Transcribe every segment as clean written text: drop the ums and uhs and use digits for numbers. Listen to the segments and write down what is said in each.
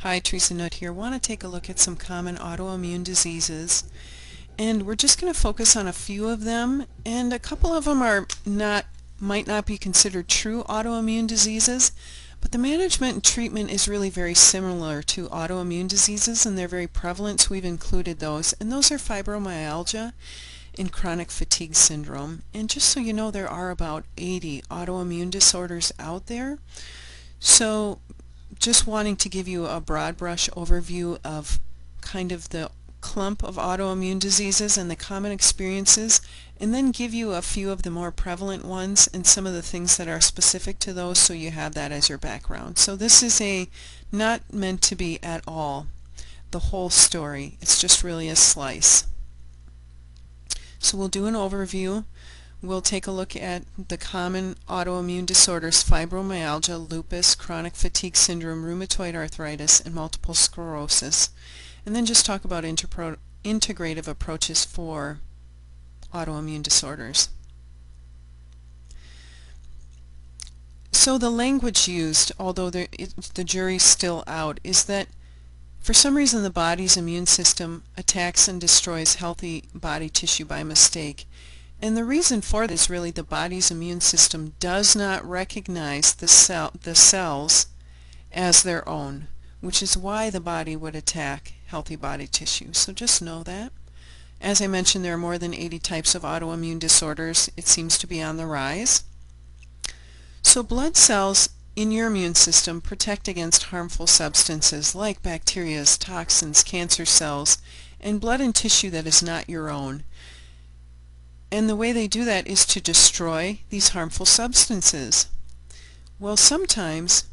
Hi, Teresa Nutt here. Want to take a look at some common autoimmune diseases, and we're just going to focus on a few of them, and a couple of them might not be considered true autoimmune diseases, but the management and treatment is really very similar to autoimmune diseases, and they're very prevalent, so we've included those. And those are fibromyalgia and chronic fatigue syndrome. And just so you know, there are about 80 autoimmune disorders out there. So just wanting to give you a broad brush overview of kind of the clump of autoimmune diseases and the common experiences, and then give you a few of the more prevalent ones and some of the things that are specific to those, so you have that as your background. So this is not meant to be at all the whole story. It's just really a slice. So we'll do an overview. We'll take a look at the common autoimmune disorders: fibromyalgia, lupus, chronic fatigue syndrome, rheumatoid arthritis, and multiple sclerosis. And then just talk about integrative approaches for autoimmune disorders. So the language used, although the jury's still out, is that for some reason the body's immune system attacks and destroys healthy body tissue by mistake. And the reason for this, really, the body's immune system does not recognize the cells as their own, which is why the body would attack healthy body tissue. So just know that. As I mentioned, there are more than 80 types of autoimmune disorders. It seems to be on the rise. So blood cells in your immune system protect against harmful substances like bacteria, toxins, cancer cells, and blood and tissue that is not your own. And the way they do that is to destroy these harmful substances. Well, sometimes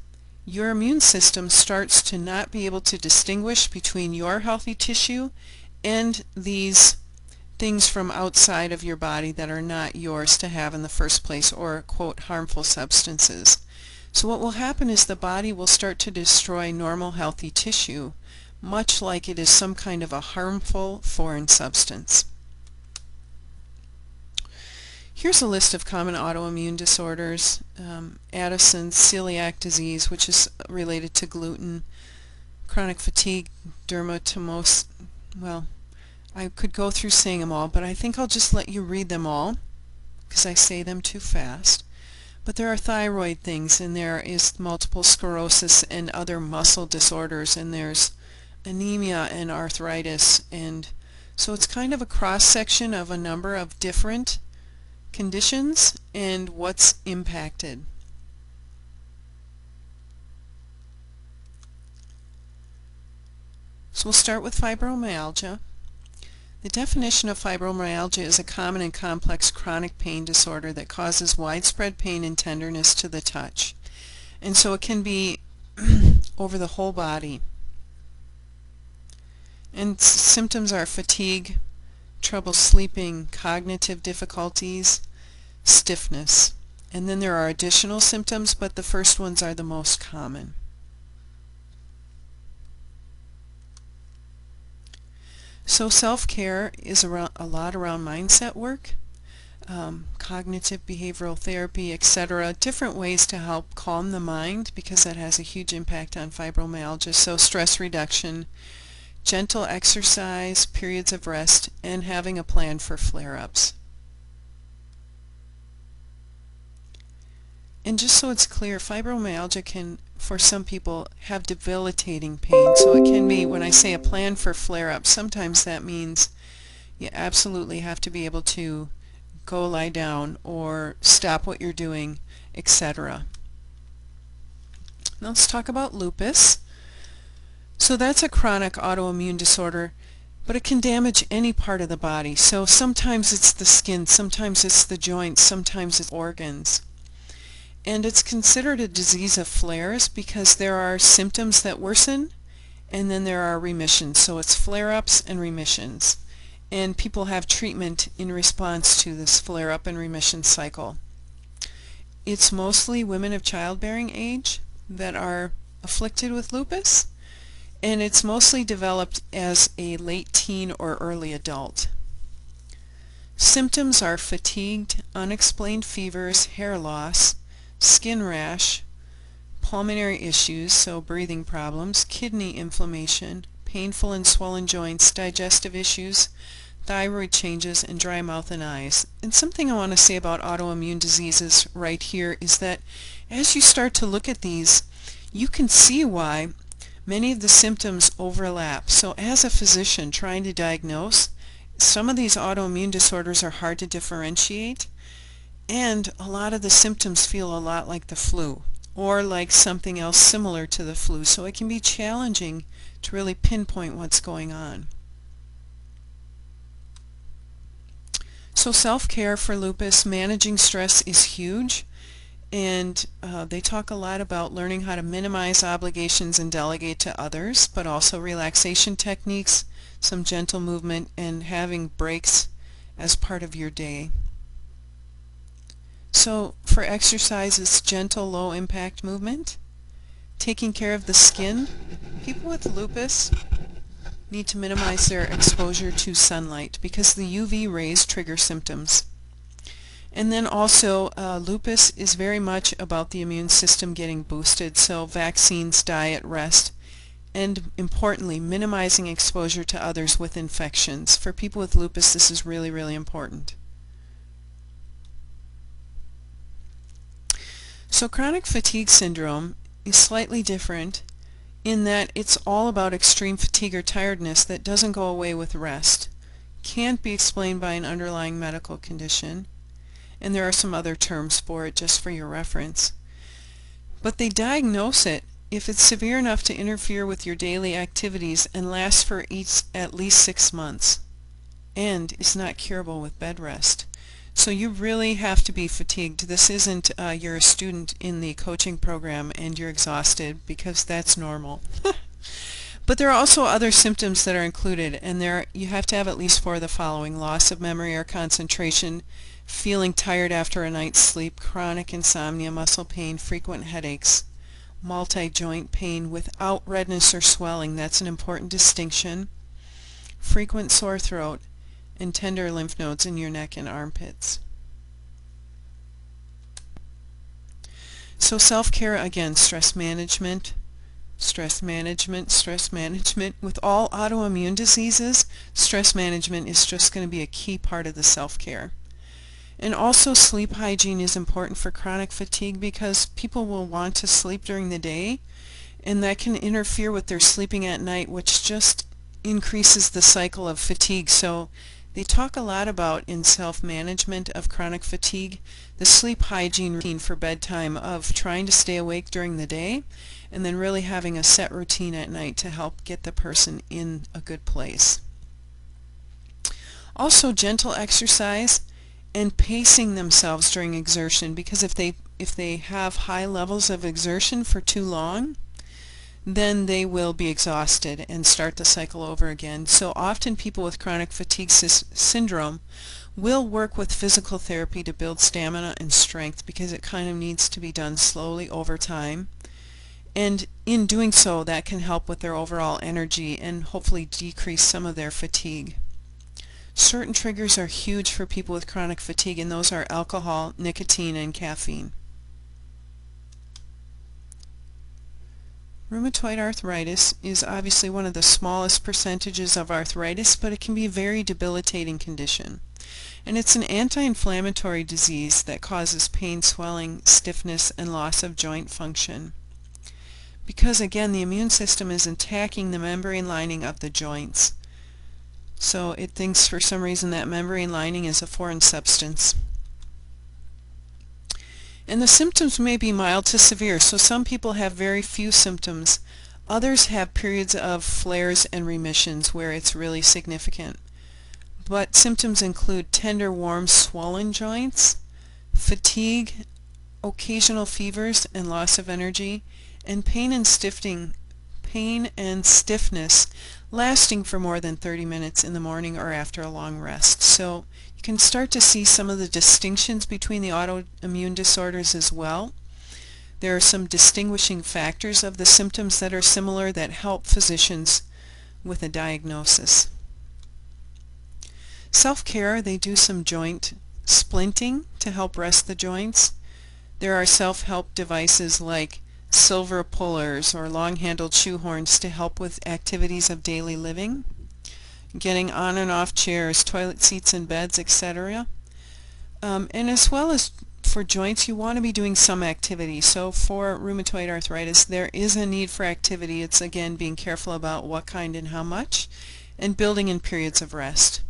your immune system starts to not be able to distinguish between your healthy tissue and these things from outside of your body that are not yours to have in the first place, or, quote, harmful substances. So what will happen is the body will start to destroy normal healthy tissue, much like it is some kind of a harmful foreign substance. Here's a list of common autoimmune disorders: Addison's, celiac disease, which is related to gluten, chronic fatigue, dermatomus. Well, I could go through saying them all, but I think I'll just let you read them all because I say them too fast. But there are thyroid things, and there is multiple sclerosis and other muscle disorders, and there's anemia and arthritis, and so it's kind of a cross-section of a number of different conditions and what's impacted. So we'll start with fibromyalgia. The definition of fibromyalgia is a common and complex chronic pain disorder that causes widespread pain and tenderness to the touch. And so it can be over the whole body. And symptoms are fatigue, trouble sleeping, cognitive difficulties, stiffness. And then there are additional symptoms, but the first ones are the most common. So self-care is a lot around mindset work, cognitive behavioral therapy, etc. Different ways to help calm the mind, because that has a huge impact on fibromyalgia. So stress reduction, gentle exercise, periods of rest, and having a plan for flare-ups. And just so it's clear, fibromyalgia can, for some people, have debilitating pain. So it can be, when I say a plan for flare-up, sometimes that means you absolutely have to be able to go lie down or stop what you're doing, etc. Now let's talk about lupus. So that's a chronic autoimmune disorder, but it can damage any part of the body. So sometimes it's the skin, sometimes it's the joints, sometimes it's organs. And it's considered a disease of flares because there are symptoms that worsen and then there are remissions. So it's flare-ups and remissions. And people have treatment in response to this flare-up and remission cycle. It's mostly women of childbearing age that are afflicted with lupus, and it's mostly developed as a late teen or early adult. Symptoms are fatigued, unexplained fevers, hair loss, skin rash, pulmonary issues, so breathing problems, kidney inflammation, painful and swollen joints, digestive issues, thyroid changes, and dry mouth and eyes. And something I want to say about autoimmune diseases right here is that as you start to look at these, you can see why many of the symptoms overlap. So as a physician trying to diagnose, some of these autoimmune disorders are hard to differentiate, and a lot of the symptoms feel a lot like the flu or like something else similar to the flu. So it can be challenging to really pinpoint what's going on. So self-care for lupus, managing stress is huge, and they talk a lot about learning how to minimize obligations and delegate to others, but also relaxation techniques, some gentle movement, and having breaks as part of your day. So for exercise, it's gentle, low-impact movement. Taking care of the skin. People with lupus need to minimize their exposure to sunlight because the UV rays trigger symptoms. And then also lupus is very much about the immune system getting boosted, so vaccines, diet, rest, and importantly minimizing exposure to others with infections. For people with lupus, this is really, really important. So chronic fatigue syndrome is slightly different in that it's all about extreme fatigue or tiredness that doesn't go away with rest, can't be explained by an underlying medical condition, and there are some other terms for it just for your reference. But they diagnose it if it's severe enough to interfere with your daily activities and lasts for at least 6 months, and is not curable with bed rest. So you really have to be fatigued. This isn't you're a student in the coaching program and you're exhausted, because that's normal. But there are also other symptoms that are included, and you have to have at least 4 of the following: loss of memory or concentration, feeling tired after a night's sleep, chronic insomnia, muscle pain, frequent headaches, multi-joint pain without redness or swelling, that's an important distinction, frequent sore throat, and tender lymph nodes in your neck and armpits. So self-care, again, stress management, stress management, stress management. With all autoimmune diseases, stress management is just going to be a key part of the self-care. And also sleep hygiene is important for chronic fatigue, because people will want to sleep during the day, and that can interfere with their sleeping at night, which just increases the cycle of fatigue. So they talk a lot about, in self-management of chronic fatigue, the sleep hygiene routine for bedtime, of trying to stay awake during the day and then really having a set routine at night to help get the person in a good place. Also gentle exercise and pacing themselves during exertion, because if they have high levels of exertion for too long, then they will be exhausted and start the cycle over again. So often people with chronic fatigue syndrome will work with physical therapy to build stamina and strength, because it kind of needs to be done slowly over time. And in doing so, that can help with their overall energy and hopefully decrease some of their fatigue. Certain triggers are huge for people with chronic fatigue, and those are alcohol, nicotine, and caffeine. Rheumatoid arthritis is obviously one of the smallest percentages of arthritis, but it can be a very debilitating condition. And it's an anti-inflammatory disease that causes pain, swelling, stiffness, and loss of joint function. Because again, the immune system is attacking the membrane lining of the joints. So it thinks for some reason that membrane lining is a foreign substance. And the symptoms may be mild to severe, so some people have very few symptoms. Others have periods of flares and remissions where it's really significant. But symptoms include tender, warm, swollen joints, fatigue, occasional fevers and loss of energy, and pain and stiffness lasting for more than 30 minutes in the morning or after a long rest. So you can start to see some of the distinctions between the autoimmune disorders as well. There are some distinguishing factors of the symptoms that are similar that help physicians with a diagnosis. Self-care, they do some joint splinting to help rest the joints. There are self-help devices like silver pullers or long-handled shoe horns to help with activities of daily living, getting on and off chairs, toilet seats and beds, etc. And as well as for joints, you want to be doing some activity. So for rheumatoid arthritis, there is a need for activity. It's again being careful about what kind and how much, and building in periods of rest.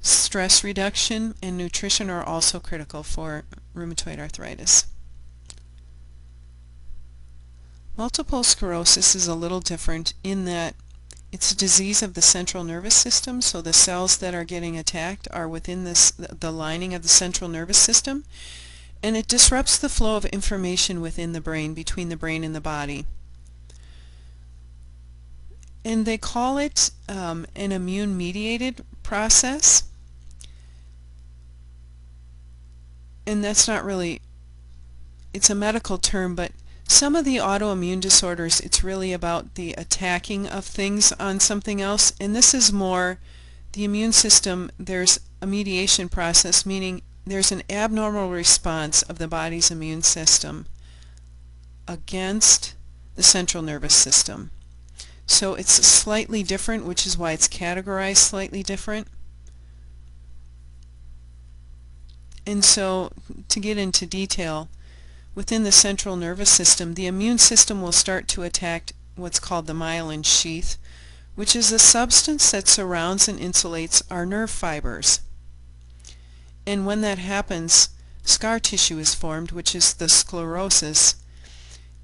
Stress reduction and nutrition are also critical for rheumatoid arthritis. Multiple sclerosis is a little different in that it's a disease of the central nervous system, so the cells that are getting attacked are within the lining of the central nervous system, and it disrupts the flow of information within the brain, between the brain and the body. And they call it an immune-mediated process. And that's not really, it's a medical term, but some of the autoimmune disorders, it's really about the attacking of things on something else, and this is more the immune system. There's a mediation process, meaning there's an abnormal response of the body's immune system against the central nervous system. So it's slightly different, which is why it's categorized slightly different. And so, to get into detail, within the central nervous system, the immune system will start to attack what's called the myelin sheath, which is a substance that surrounds and insulates our nerve fibers. And when that happens, scar tissue is formed, which is the sclerosis,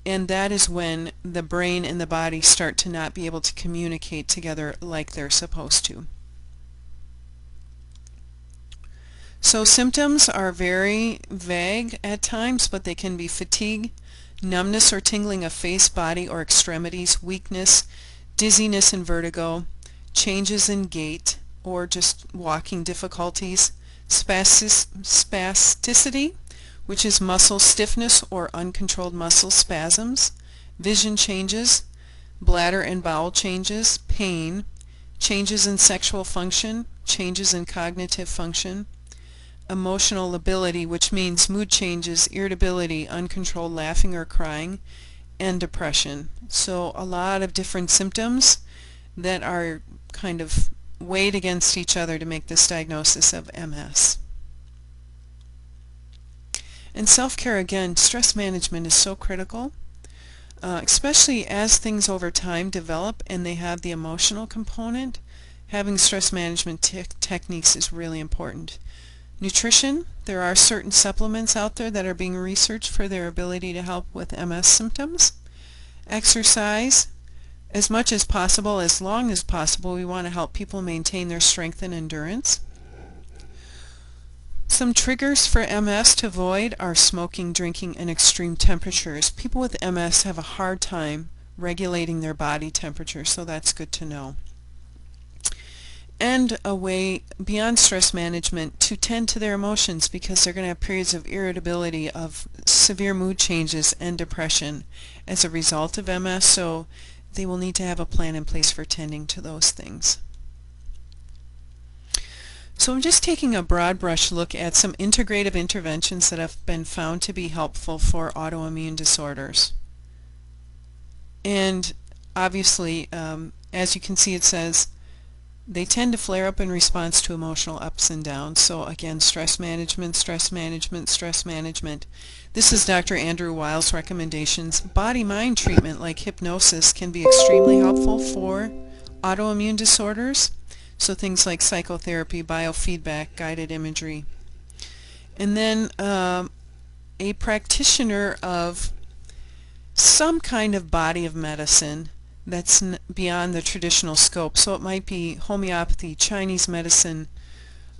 and that is when the brain and the body start to not be able to communicate together like they're supposed to. So symptoms are very vague at times, but they can be fatigue, numbness or tingling of face, body, or extremities, weakness, dizziness and vertigo, changes in gait or just walking difficulties, spasticity, which is muscle stiffness or uncontrolled muscle spasms, vision changes, bladder and bowel changes, pain, changes in sexual function, changes in cognitive function, emotional lability, which means mood changes, irritability, uncontrolled laughing or crying, and depression. So a lot of different symptoms that are kind of weighed against each other to make this diagnosis of MS. And self-care, again, stress management is so critical, especially as things over time develop and they have the emotional component. Having stress management techniques is really important. Nutrition, there are certain supplements out there that are being researched for their ability to help with MS symptoms. Exercise, as much as possible, as long as possible, we want to help people maintain their strength and endurance. Some triggers for MS to avoid are smoking, drinking, and extreme temperatures. People with MS have a hard time regulating their body temperature, so that's good to know. And a way beyond stress management to tend to their emotions, because they're going to have periods of irritability, of severe mood changes, and depression as a result of MS, so they will need to have a plan in place for tending to those things. So I'm just taking a broad brush look at some integrative interventions that have been found to be helpful for autoimmune disorders. And obviously, as you can see, it says they tend to flare up in response to emotional ups and downs. So again, stress management, stress management, stress management. This is Dr. Andrew Weil's recommendations. Body-mind treatment like hypnosis can be extremely helpful for autoimmune disorders. So things like psychotherapy, biofeedback, guided imagery. And then a practitioner of some kind of body of medicine that's beyond the traditional scope. So it might be homeopathy, Chinese medicine,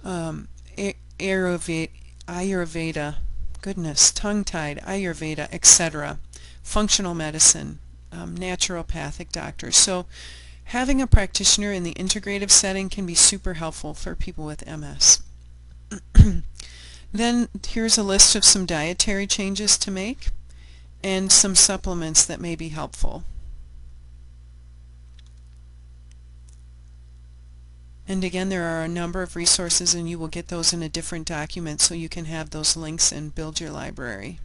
Ayurveda, goodness, tongue-tied, Ayurveda, etc. Functional medicine, naturopathic doctors. So having a practitioner in the integrative setting can be super helpful for people with MS. Then here's a list of some dietary changes to make and some supplements that may be helpful. And again, there are a number of resources, and you will get those in a different document, so you can have those links and build your library.